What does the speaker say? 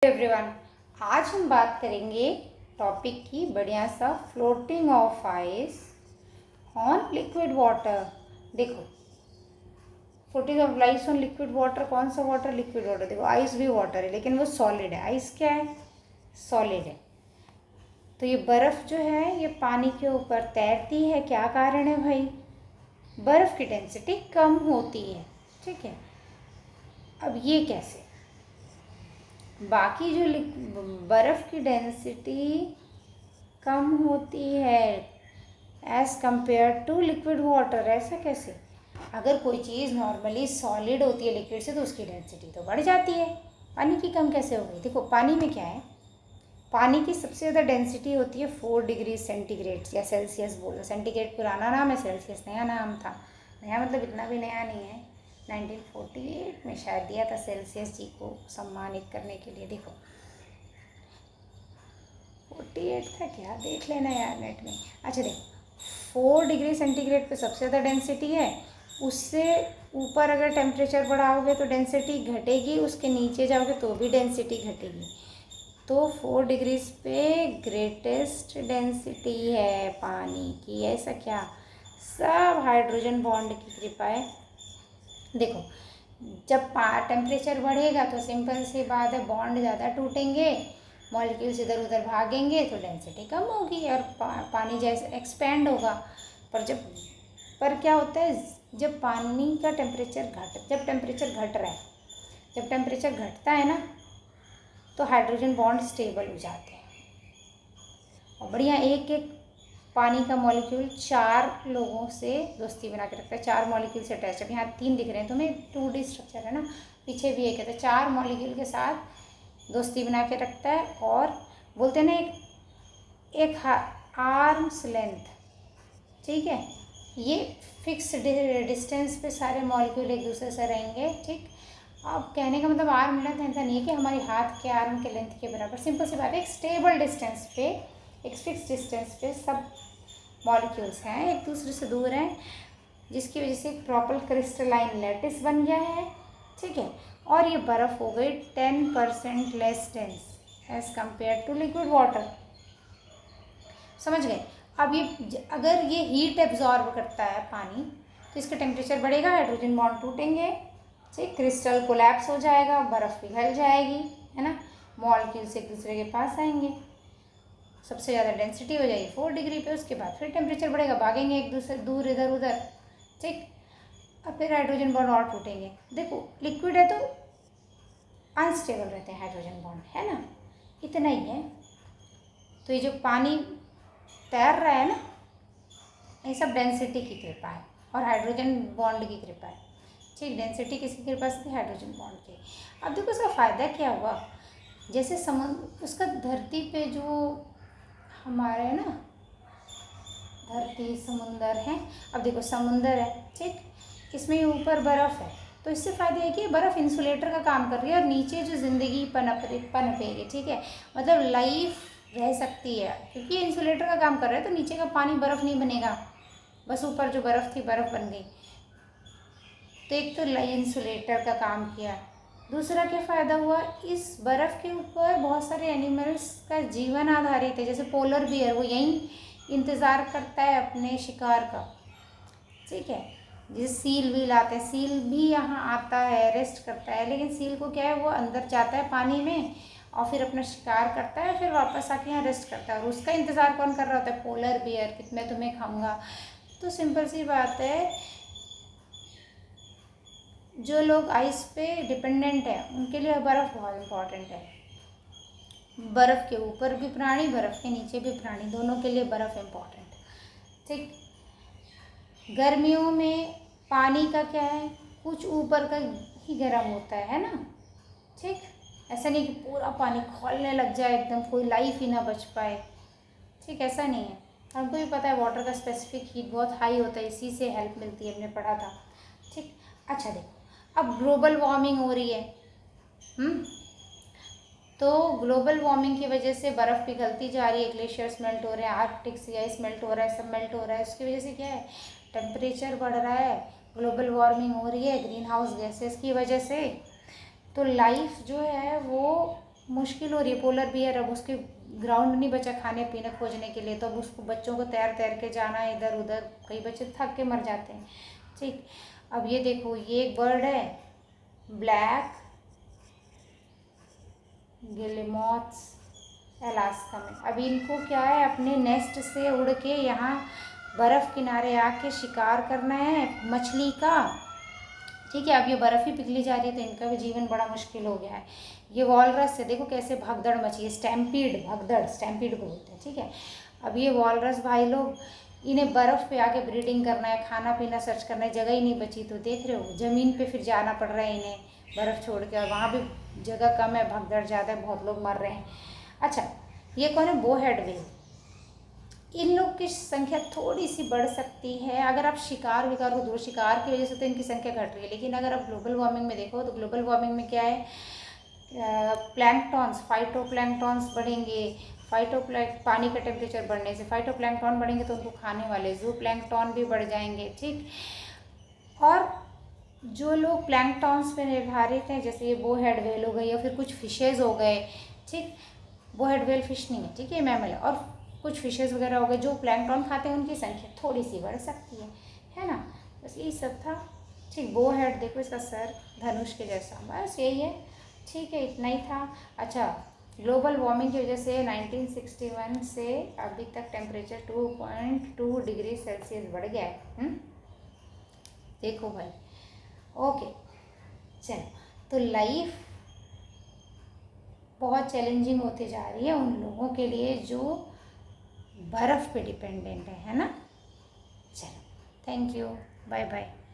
Everyone, आज हम बात करेंगे टॉपिक की बढ़िया सा floating of ice on liquid water. देखो, floating of ice on liquid water, कौन सा वाटर? Liquid water. देखो, आइस भी वाटर है लेकिन वो सॉलिड है। आइस क्या है? सॉलिड है। तो ये बर्फ़ जो है ये पानी के ऊपर तैरती है। क्या कारण है भाई? बर्फ़ की डेंसिटी कम होती है। ठीक है, अब ये कैसे? बाकी जो बर्फ़ की डेंसिटी कम होती है as compare to liquid water. ऐसा कैसे? अगर कोई चीज़ नॉर्मली सॉलिड होती है लिक्विड से तो उसकी डेंसिटी तो बढ़ जाती है। पानी की कम कैसे हो गई? देखो, पानी में क्या है, पानी की सबसे ज़्यादा डेंसिटी होती है 4 डिग्री सेंटीग्रेड या सेल्सियस बोलो। सेंटीग्रेड पुराना नाम है, सेल्सियस नया नाम था। नया मतलब इतना भी नया नहीं है, 1948 में शायद दिया था सेल्सियस जी को सम्मानित करने के लिए। देखो 48 था क्या, देख लेना यार नेट में। अच्छा देखो, 4 डिग्री सेंटीग्रेड पे सबसे ज़्यादा डेंसिटी है। उससे ऊपर अगर टेम्परेचर बढ़ाओगे तो डेंसिटी घटेगी, उसके नीचे जाओगे तो भी डेंसिटी घटेगी। तो 4 डिग्रीज पे ग्रेटेस्ट डेंसिटी है पानी की। ऐसा क्या? सब हाइड्रोजन बॉन्ड की कृपा है। देखो, जब टेम्परेचर बढ़ेगा तो सिंपल सी बात है, बॉन्ड ज़्यादा टूटेंगे, मॉलिक्यूल्स इधर उधर भागेंगे तो डेंसिटी कम होगी और पानी जैसे एक्सपेंड होगा। पर क्या होता है, जब पानी का टेम्परेचर जब टेम्परेचर घट रहा है, जब टेम्परेचर घटता है ना तो हाइड्रोजन बॉन्ड स्टेबल हो जाते हैं और बढ़िया एक एक पानी का मॉलिक्यूल 4 लोगों से दोस्ती बना के रखता है। 4 मॉलिक्यूल से अटैच है। यहाँ 3 दिख रहे हैं तुम्हें, 2D स्ट्रक्चर है ना, पीछे भी एक है। तो 4 मॉलिक्यूल के साथ दोस्ती बना के रखता है और बोलते हैं ना एक आर्म्स लेंथ। ठीक है, ये फिक्स डिस्टेंस पे सारे मॉलिक्यूल एक दूसरे से रहेंगे। ठीक, अब कहने का मतलब आर्म लेंथ ऐसा नहीं है कि हमारे हाथ के आर्म के लेंथ के बराबर। सिंपल सी बात है, एक स्टेबल डिस्टेंस पे, एक फिक्स डिस्टेंस पे सब मॉलिक्यूल्स हैं, एक दूसरे से दूर हैं, जिसकी वजह से एक प्रॉपर क्रिस्टलाइन लैटिस बन गया है। ठीक है, और ये बर्फ़ हो गई 10% less dense as compare to liquid water. समझ गए? अब ये अगर ये हीट एब्जॉर्ब करता है पानी तो इसका टेम्परेचर बढ़ेगा, हाइड्रोजन बॉन्ड टूटेंगे, ठीक, क्रिस्टल कोलैप्स हो जाएगा, बर्फ़ पिघल जाएगी, है ना, मॉलिक्यूल्स एक दूसरे के पास आएंगे, सबसे ज़्यादा डेंसिटी हो जाएगी 4 डिग्री पे। उसके बाद फिर टेम्परेचर बढ़ेगा, भागेंगे एक दूसरे दूर इधर उधर, ठीक, अब फिर हाइड्रोजन बॉन्ड और टूटेंगे। देखो, लिक्विड है तो अनस्टेबल रहते हैं हाइड्रोजन बॉन्ड, है ना, इतना ही है। तो ये जो पानी तैर रहा है ना, ये सब डेंसिटी की कृपा है और हाइड्रोजन बॉन्ड की कृपा है। ठीक, डेंसिटी किसकी कृपा से? हाइड्रोजन बॉन्ड की। अब देखो उसका फ़ायदा क्या हुआ, जैसे समुद्र, उसका धरती पे जो हमारे ना धरती समुंदर है, अब देखो समुंदर है, ठीक, इसमें ऊपर बर्फ़ है तो इससे फ़ायदा है कि बर्फ़ इंसुलेटर का काम कर रही है और नीचे जो ज़िंदगी पनपेगी। ठीक है, मतलब लाइफ रह सकती है क्योंकि इंसुलेटर का काम कर रहा है। तो नीचे का पानी बर्फ़ नहीं बनेगा, बस ऊपर जो बर्फ़ थी बर्फ़ बन गई। तो एक तो इंसुलेटर का काम किया। दूसरा क्या फ़ायदा हुआ, इस बर्फ़ के ऊपर बहुत सारे एनिमल्स का जीवन आधारित है। जैसे पोलर बियर, वो यहीं इंतज़ार करता है अपने शिकार का। ठीक है, जैसे सील भी लाते हैं, सील भी यहाँ आता है, रेस्ट करता है, लेकिन सील को क्या है, वो अंदर जाता है पानी में और फिर अपना शिकार करता है, फिर वापस आके यहाँ रेस्ट करता है और उसका इंतज़ार कौन कर रहा होता है? पोलर बियर, कि मैं तुम्हें खाऊंगा। तो सिंपल सी बात है, जो लोग आइस पे डिपेंडेंट है उनके लिए बर्फ़ बहुत इम्पॉर्टेंट है। बर्फ़ के ऊपर भी प्राणी, बर्फ़ के नीचे भी प्राणी, दोनों के लिए बर्फ़ इम्पॉर्टेंट है। ठीक, गर्मियों में पानी का क्या है, कुछ ऊपर का ही गर्म होता है ना। ठीक, ऐसा नहीं कि पूरा पानी खौलने लग जाए एकदम, कोई लाइफ ही ना बच पाए। ठीक, ऐसा नहीं है। हमको भी पता है वाटर का स्पेसिफिक हीट बहुत हाई होता है, इसी से हेल्प मिलती है, हमने पढ़ा था। ठीक, अच्छा देखो, अब ग्लोबल वार्मिंग हो रही है। तो ग्लोबल वार्मिंग की वजह से बर्फ़ पिघलती जा रही है, ग्लेशियर्स मेल्ट हो रहे हैं, आर्कटिक सी आइस मेल्ट हो रहा है, सब मेल्ट हो रहा है। उसकी वजह से क्या है, टेम्परेचर बढ़ रहा है, ग्लोबल वार्मिंग हो रही है ग्रीन हाउस गैसेस की वजह से। तो लाइफ जो है वो मुश्किल हो रही है। पोलर बियर अब उसके ग्राउंड नहीं बचा खाने पीने खोजने के लिए, तो अब उसको बच्चों को तैर तैर के जाना है इधर उधर, कई बच्चे थक के मर जाते हैं। ठीक, अब ये देखो ये एक बर्ड है ब्लैक गिलमोथ्स अलास्का में। अब इनको क्या है अपने नेस्ट से उड़ के यहाँ बर्फ़ किनारे आके शिकार करना है मछली का। ठीक है, अब ये बर्फ़ ही पिघली जा रही है तो इनका भी जीवन बड़ा मुश्किल हो गया है। ये वॉलरस है, देखो कैसे भगदड़ मची है, स्टैम्पीड, भगदड़ स्टैम्पीड को बोलते हैं। ठीक है, अब ये वॉलरस भाई लोग, इन्हें बर्फ़ पे आके ब्रीडिंग करना है, खाना पीना सर्च करना है, जगह ही नहीं बची, तो देख रहे हो ज़मीन पे फिर जाना पड़ रहा है इन्हें बर्फ़ छोड़ के, और वहाँ भी जगह कम है, भगदड़ ज़्यादा है, बहुत लोग मर रहे हैं। अच्छा, ये कौन है? Bowhead whale. इन लोग की संख्या थोड़ी सी बढ़ सकती है अगर आप शिकार विकार को दूर, शिकार की वजह से तो इनकी संख्या घट रही है, लेकिन अगर आप ग्लोबल वार्मिंग में देखो तो ग्लोबल वार्मिंग में क्या है, प्लैंकटॉन्स, फाइटोप्लैंकटॉन्स बढ़ेंगे, पानी का टेम्परेचर बढ़ने से फाइटोप्लैंकटॉन बढ़ेंगे तो उनको खाने वाले जू प्लैंकटॉन भी बढ़ जाएंगे। ठीक, और जो लोग प्लैंकटॉन्स पे निर्धारित हैं, जैसे ये बोहेड व्हेल हो गई या फिर कुछ फिशेज़ हो गए। ठीक, बोहेड व्हेल फिश नहीं है, ठीक है, मैमल है, और कुछ फिशेज़ वगैरह हो गए जो प्लैंकटॉन खाते हैं, उनकी संख्या थोड़ी सी बढ़ सकती है ना। बस यही सब था। ठीक, बोहेड देखो इसका सर धनुष के जैसा, बस यही है। ठीक है, इतना ही था। अच्छा, ग्लोबल वार्मिंग की वजह से 1961 से अभी तक टेम्परेचर 2.2 डिग्री सेल्सियस बढ़ गया है। देखो भाई, ओके, चलो, तो लाइफ बहुत चैलेंजिंग होती जा रही है उन लोगों के लिए जो बर्फ़ पे डिपेंडेंट है ना। चलो, थैंक यू, बाय बाय।